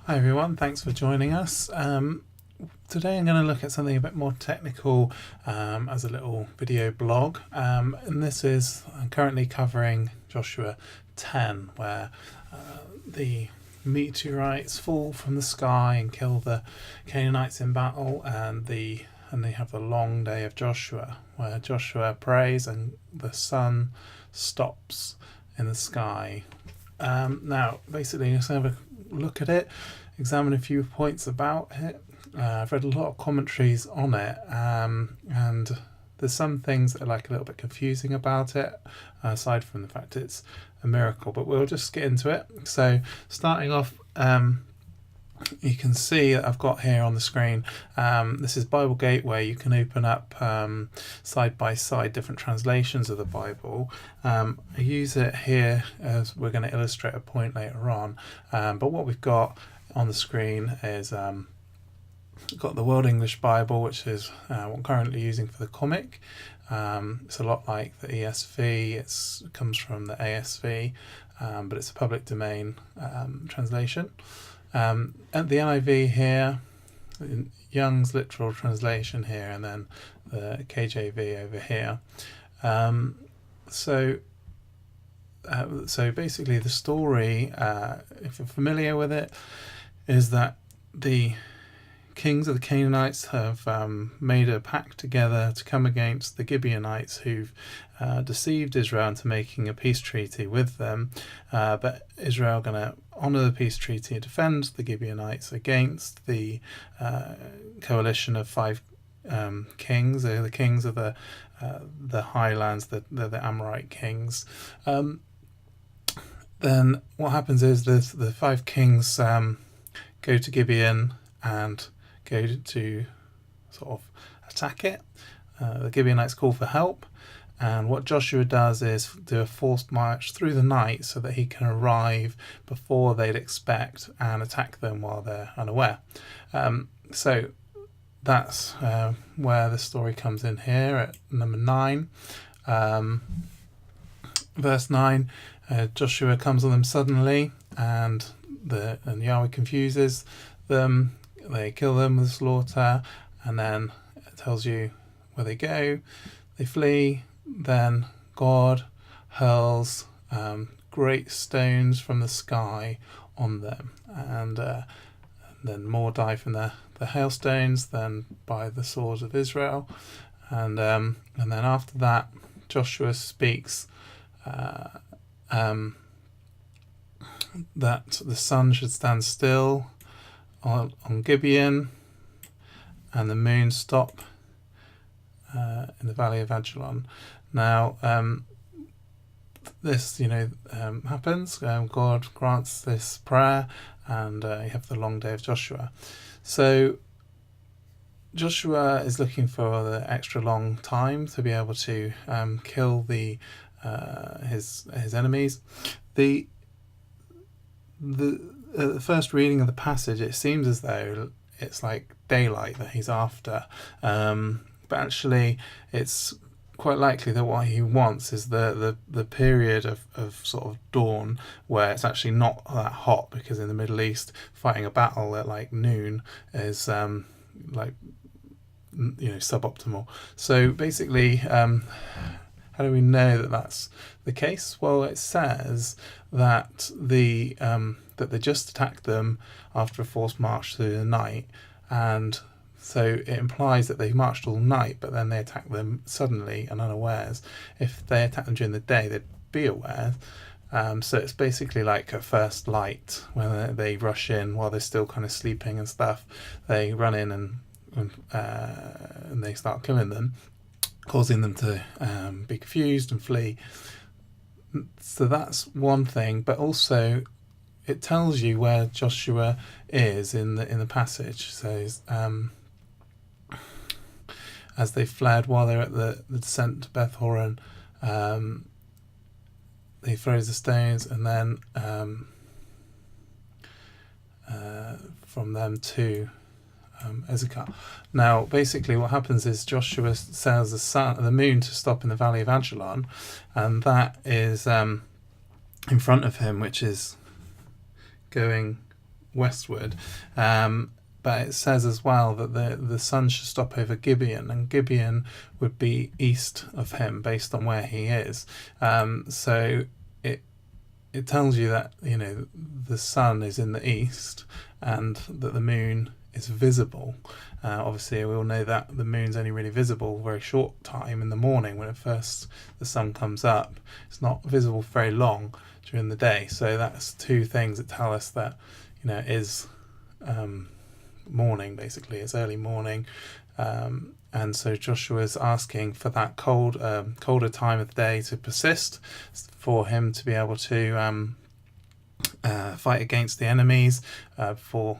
Hi everyone, thanks for joining us. Today I'm going to look at something a bit more technical as a little video blog. And this is, I'm currently covering Joshua 10, where the meteorites fall from the sky and kill the Canaanites in battle, and they have the long day of Joshua, where Joshua prays and the sun stops in the sky. Now, basically, let's have a look at it, examine a few points about it. I've read a lot of commentaries on it, and there's some things that are like a little bit confusing about it, aside from the fact it's a miracle, but we'll just get into it. So starting off, you can see that I've got here on the screen, this is Bible Gateway. You can open up side by side different translations of the Bible. I use it here as we're going to illustrate a point later on, but what we've got on the screen is got the World English Bible, which is what I'm currently using for the comic. It's a lot like the ESV. It comes from the ASV, but it's a public domain translation. And the NIV here, Young's literal translation here, and then the KJV over here. So basically the story, if you're familiar with it, is that the kings of the Canaanites have made a pact together to come against the Gibeonites, who've deceived Israel into making a peace treaty with them, but Israel are going to honour the peace treaty and defend the Gibeonites against the coalition of five kings. They're the kings of the highlands, the Amorite kings. Then what happens is the five kings go to Gibeon and go to sort of attack it. The Gibeonites call for help, and what Joshua does is do a forced march through the night so that he can arrive before they'd expect and attack them while they're unaware. So that's where the story comes in here at number 9. Verse 9, Joshua comes on them suddenly, and Yahweh confuses them. They kill them with slaughter, and then it tells you where they go. They flee. Then God hurls great stones from the sky on them, and then more die from the hailstones than by the swords of Israel. And then after that, Joshua speaks that the sun should stand still on Gibeon, and the moon stop in the valley of Ajalon. Now, this happens. God grants this prayer, and you have the long day of Joshua. So Joshua is looking for the extra long time to be able to kill his enemies. The first reading of the passage, it seems as though it's like daylight that he's after, but actually it's quite likely that what he wants is the period of sort of dawn, where it's actually not that hot, because in the Middle East fighting a battle at like noon is suboptimal. So basically, how do we know that that's the case? Well, it says that that they just attacked them after a forced march through the night, and so it implies that they marched all night, but then they attacked them suddenly and unawares. If they attacked them during the day, they'd be aware. So it's basically like a first light, when they rush in while they're still kind of sleeping and stuff. They run in and they start killing them, causing them to be confused and flee. So that's one thing, but also it tells you where Joshua is in the passage. So as they fled while they're at the descent to Beth-Horon, he throws the stones, and then from them to Ezekiel. Now, basically, what happens is Joshua tells the moon to stop in the valley of Ajalon, and that is in front of him, which is going westward. But it says as well that the sun should stop over Gibeon, and Gibeon would be east of him based on where he is. So it tells you that, you know, the sun is in the east and that the moon is visible. Obviously, we all know that the moon's only really visible a very short time in the morning when the sun comes up. It's not visible for very long during the day. So that's two things that tell us that, you know, it is morning, basically. It's early morning. And so Joshua's asking for that colder time of the day to persist, for him to be able to fight against the enemies before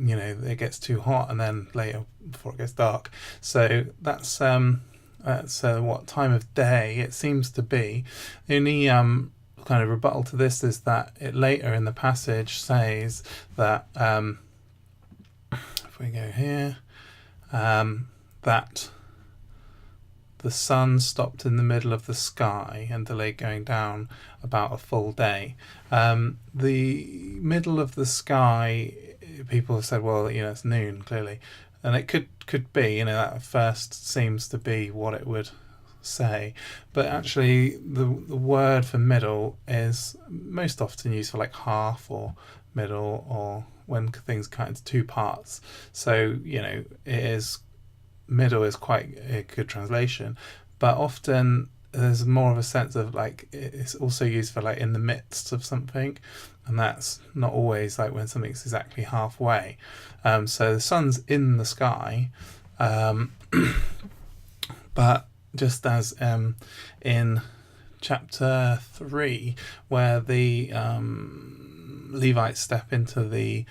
you know, it gets too hot, and then later before it gets dark. So that's what time of day it seems to be. The only kind of rebuttal to this is that it later in the passage says that if we go here, that the sun stopped in the middle of the sky and delayed going down about a full day. The middle of the sky, people have said, well, you know, it's noon, clearly. And it could be, you know, that first seems to be what it would say. But actually, the word for middle is most often used for like half or middle, or when things cut into two parts. So, you know, middle is quite a good translation, but often there's more of a sense of like, it's also used for like in the midst of something, and that's not always like when something's exactly halfway. So the sun's in the sky, but just as in chapter 3, where the Levites step into the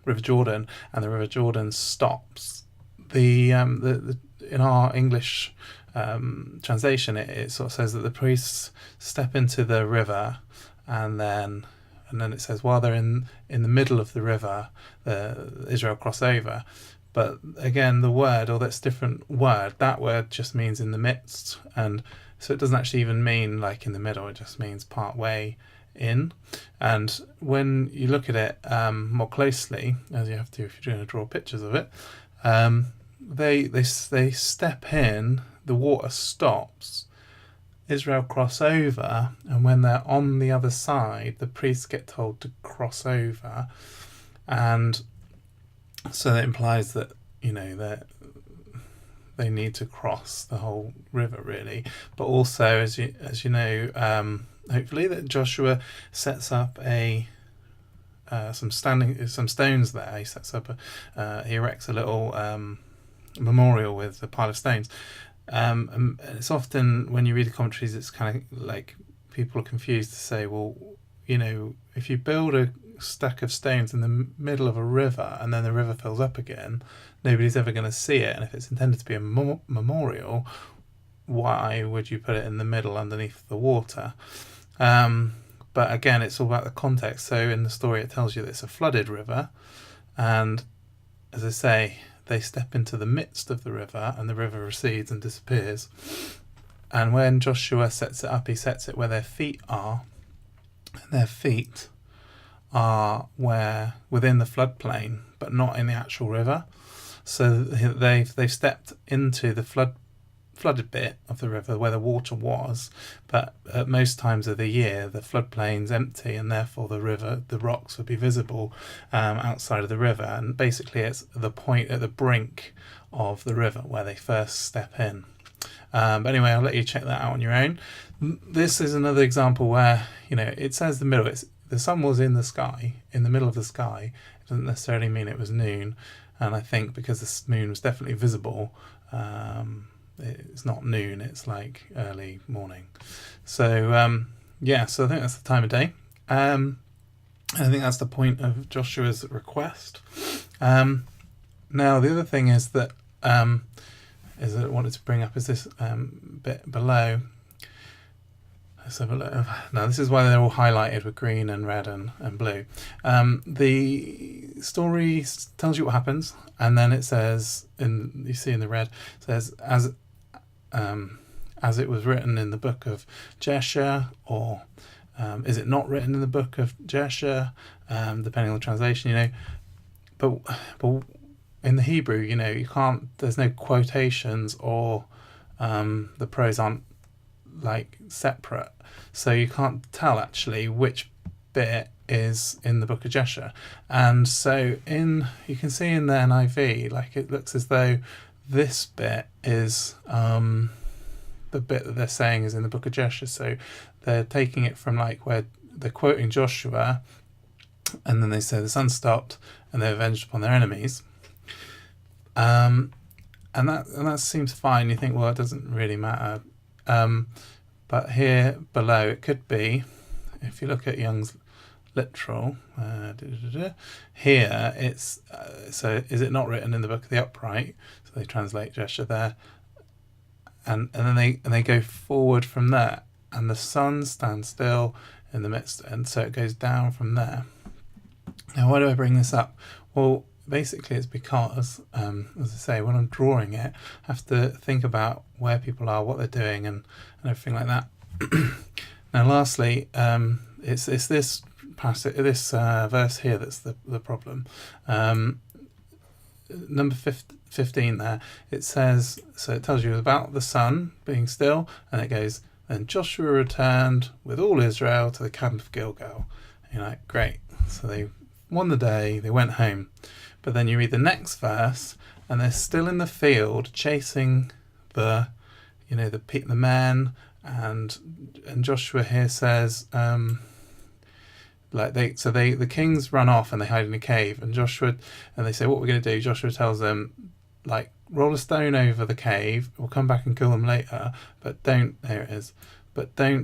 River Jordan, and the River Jordan stops. The in our English translation, it sort of says that the priests step into the river, and then it says while they're in the middle of the river, Israel cross over. But again, the word, or that's different word, that word just means in the midst, and so it doesn't actually even mean like in the middle. It just means part way in. And when you look at it more closely, as you have to if you're going to draw pictures of it, they step in, the water stops, Israel cross over, and when they're on the other side, the priests get told to cross over. And so that implies that, you know, that they need to cross the whole river, really. But also, as you know, hopefully, that Joshua sets up some stones there. He sets up he erects a little memorial with a pile of stones. And it's often, when you read the commentaries, it's kind of like people are confused to say, well, you know, if you build a stack of stones in the middle of a river and then the river fills up again, nobody's ever going to see it. And if it's intended to be a memorial, why would you put it in the middle underneath the water? But again, it's all about the context. So in the story, it tells you that it's a flooded river, and as I say, they step into the midst of the river, and the river recedes and disappears. And when Joshua sets it up, he sets it where their feet are, and their feet are within the floodplain, but not in the actual river. So they've stepped into the flooded bit of the river where the water was, but at most times of the year the floodplain's empty, and therefore the rocks would be visible outside of the river. And basically it's the point at the brink of the river where they first step in. But anyway, I'll let you check that out on your own. This is another example where, you know, it says the middle. The sun was in the sky, in the middle of the sky. It doesn't necessarily mean it was noon, and I think because the moon was definitely visible, it's not noon, it's like early morning. So so I think that's the time of day. I think that's the point of Joshua's request. Now the other thing is that I wanted to bring up is this bit below. Let's have a look. Now this is why they're all highlighted with green and red and blue. The story tells you what happens, and then it says, you see in the red, it says as it was written in the book of Jeshua, or Is it not written in the book of Jeshua? Depending on the translation, but in the Hebrew, you can't. There's no quotations, or the prose aren't like separate, so you can't tell actually which bit is in the book of Jeshua. And so you can see in the NIV, like, it looks as though this bit is the bit that they're saying is in the book of Jeshua. So they're taking it from like where they're quoting Joshua, and then they say the sun stopped and they avenged upon their enemies. And that seems fine. You think, well, it doesn't really matter. But here below, it could be, if you look at Young's literal, here it's so is it not written in the book of the upright? So they translate Jeshua there, and then they go forward from there, and the sun stands still in the midst, and so it goes down from there. Now, why do I bring this up? Well, basically it's because, as I say, when I'm drawing it, I have to think about where people are, what they're doing, and everything like that. Now, lastly, it's this passage, this verse here that's the problem. Number 15 there, it says, so it tells you about the sun being still, and it goes, "Then Joshua returned with all Israel to the camp of Gilgal." And you're like, great. So they won the day, they went home. But then you read the next verse, and they're still in the field chasing the men, and Joshua here says, the kings run off and they hide in a cave, and they say, "What we're going to do?" Joshua tells them, like, roll a stone over the cave. We'll come back and kill them later, but don't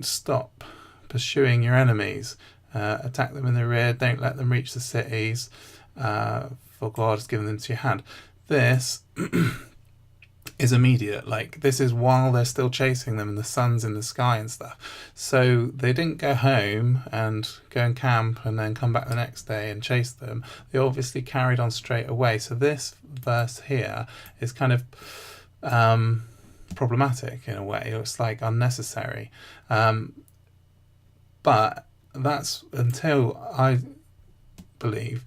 stop pursuing your enemies. Attack them in the rear. Don't let them reach the cities. For God has given them to your hand. This is immediate. Like, this is while they're still chasing them and the sun's in the sky and stuff. So they didn't go home and go and camp and then come back the next day and chase them. They obviously carried on straight away. So this verse here is kind of problematic in a way. It's like unnecessary. But that's until I believe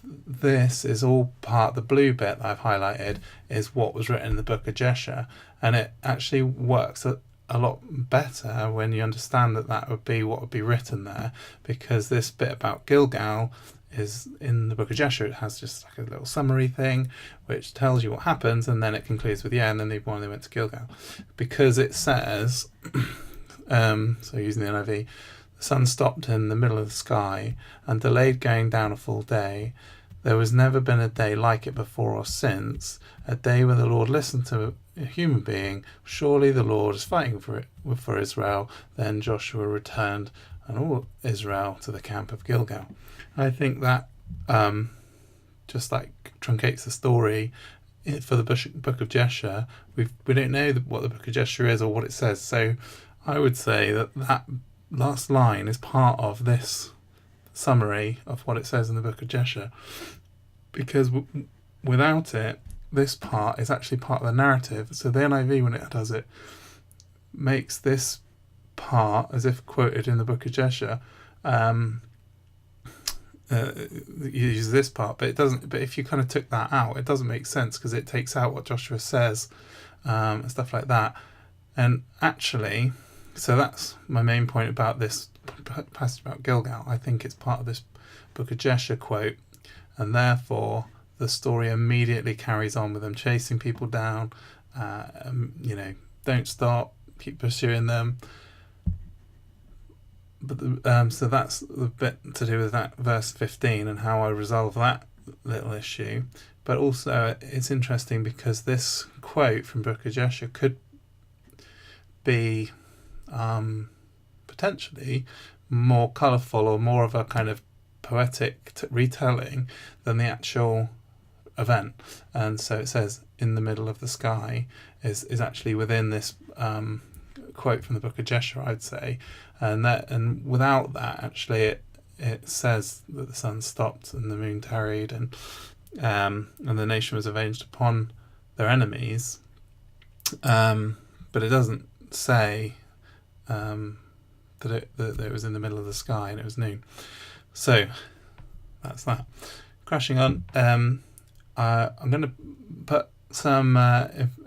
this is all part, the blue bit that I've highlighted is what was written in the book of Jeshua, and it actually works a lot better when you understand that would be what would be written there, because this bit about Gilgal is in the book of Jeshua. It has just like a little summary thing which tells you what happens, and then it concludes with and then they went to Gilgal, because it says so using the NIV, "The sun stopped in the middle of the sky and delayed going down a full day. There was never been a day like it before or since, a day when the Lord listened to a human being. Surely the Lord is fighting for Israel." Then Joshua returned and all Israel to the camp of Gilgal. I think that just like truncates the story for the book of Jeshua. We don't know what the book of Jeshua is or what it says, so I would say that last line is part of this summary of what it says in the book of Jeshua, because without it, this part is actually part of the narrative. So the NIV, when it does it, makes this part as if quoted in the book of Jeshua. Uses this part, but it doesn't. But if you kind of took that out, it doesn't make sense, because it takes out what Joshua says and stuff like that. And actually, so that's my main point about this passage about Gilgal. I think it's part of this book of Jeshua quote, and therefore the story immediately carries on with them chasing people down. Don't stop, keep pursuing them. But so that's the bit to do with that verse 15 and how I resolve that little issue. But also it's interesting because this quote from book of Jeshua could be potentially more colourful or more of a kind of poetic retelling than the actual event. And so it says "in the middle of the sky" is actually within this quote from the book of Jeshua, I'd say, and without that, actually it says that the sun stopped and the moon tarried, and the nation was avenged upon their enemies, but it doesn't say that it was in the middle of the sky and it was noon. So that's that. Crashing on. I'm going to put some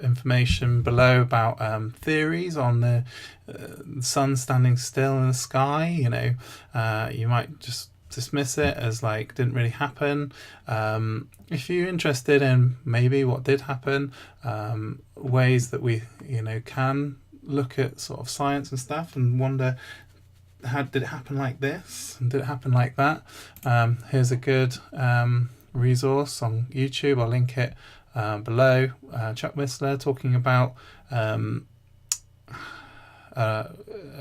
information below about theories on the sun standing still in the sky. You might just dismiss it as like didn't really happen. If you're interested in maybe what did happen, ways that we can look at sort of science and stuff and wonder, how did it happen like this and did it happen like that? Here's a good resource on YouTube. I'll link it below. Chuck Missler talking about a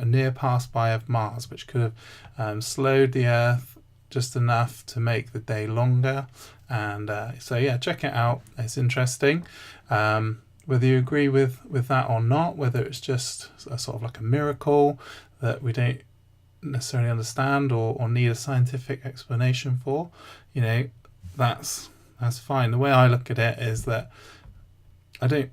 near pass by of Mars, which could have slowed the Earth just enough to make the day longer. And so yeah, check it out. It's interesting. Whether you agree with that or not, whether it's just a sort of like a miracle that we don't necessarily understand or need a scientific explanation for, that's fine. The way I look at it is that I don't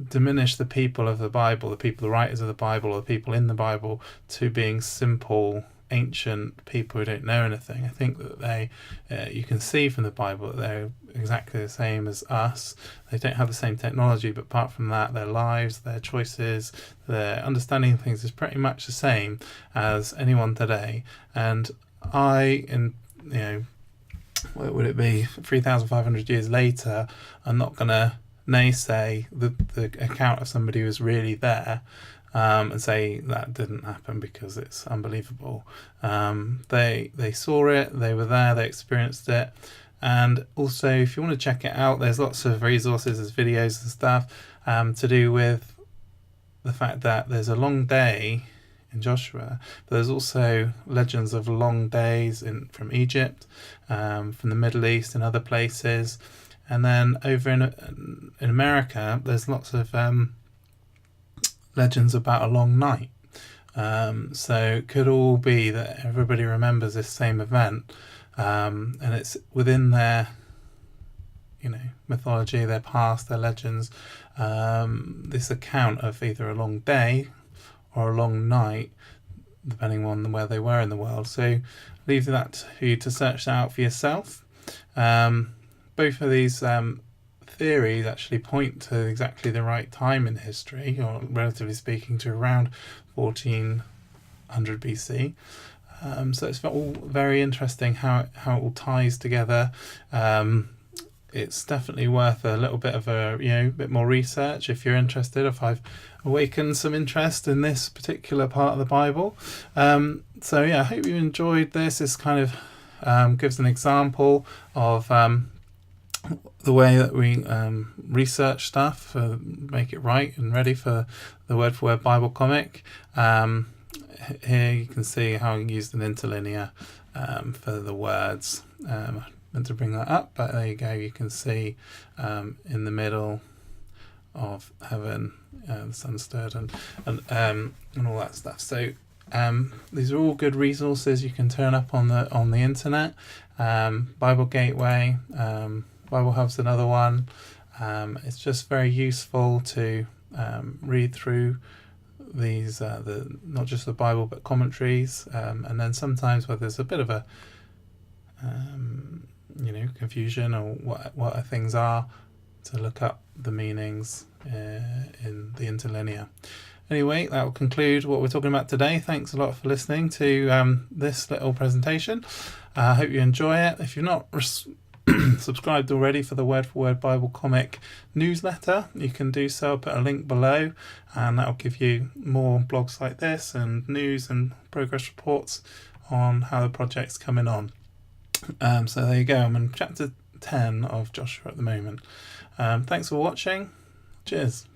diminish the people of the Bible, the writers of the Bible, or the people in the Bible, to being simple ancient people who don't know anything. I think that you can see from the Bible that they're exactly the same as us. They don't have the same technology, but apart from that, their lives, their choices, their understanding of things is pretty much the same as anyone today. And what would it be, 3,500 years later, I'm not going to naysay the account of somebody who was really there and say that didn't happen because it's unbelievable. They saw it, they were there, they experienced it. And also, if you want to check it out, there's lots of resources, there's videos and stuff to do with the fact that there's a long day in Joshua, but there's also legends of long days from Egypt, from the Middle East and other places. And then over in America, there's lots of legends about a long night. So it could all be that everybody remembers this same event, and it's within their mythology, their past, their legends, this account of either a long day or a long night, depending on where they were in the world. So leave that for you to search out for yourself. Both of these theories actually point to exactly the right time in history, or relatively speaking to around 1400 BC. So it's all very interesting how it all ties together. It's definitely worth a little bit of a bit more research if you're interested, if I've awakened some interest in this particular part of the Bible. So yeah, I hope you enjoyed this. This kind of gives an example of the way that we research stuff, make it right and ready for the word-for-word Bible comic. Here you can see how I used an interlinear for the words. I meant to bring that up, but there you go. You can see in the middle of heaven, the sun stirred and all that stuff. So these are all good resources you can turn up on the internet. Bible Gateway, Bible Hub's another one. It's just very useful to read through these, not just the Bible but commentaries, and then sometimes where there's a bit of a confusion or what things are, to look up the meanings in the interlinear. Anyway, that will conclude what we're talking about today. Thanks a lot for listening to this little presentation. I hope you enjoy it. If you're not subscribed already for the Word for Word Bible comic newsletter, you can do so. I'll put a link below, and that'll give you more blogs like this and news and progress reports on how the project's coming on. So there you go. I'm in chapter 10 of Joshua at the moment. Thanks for watching. Cheers.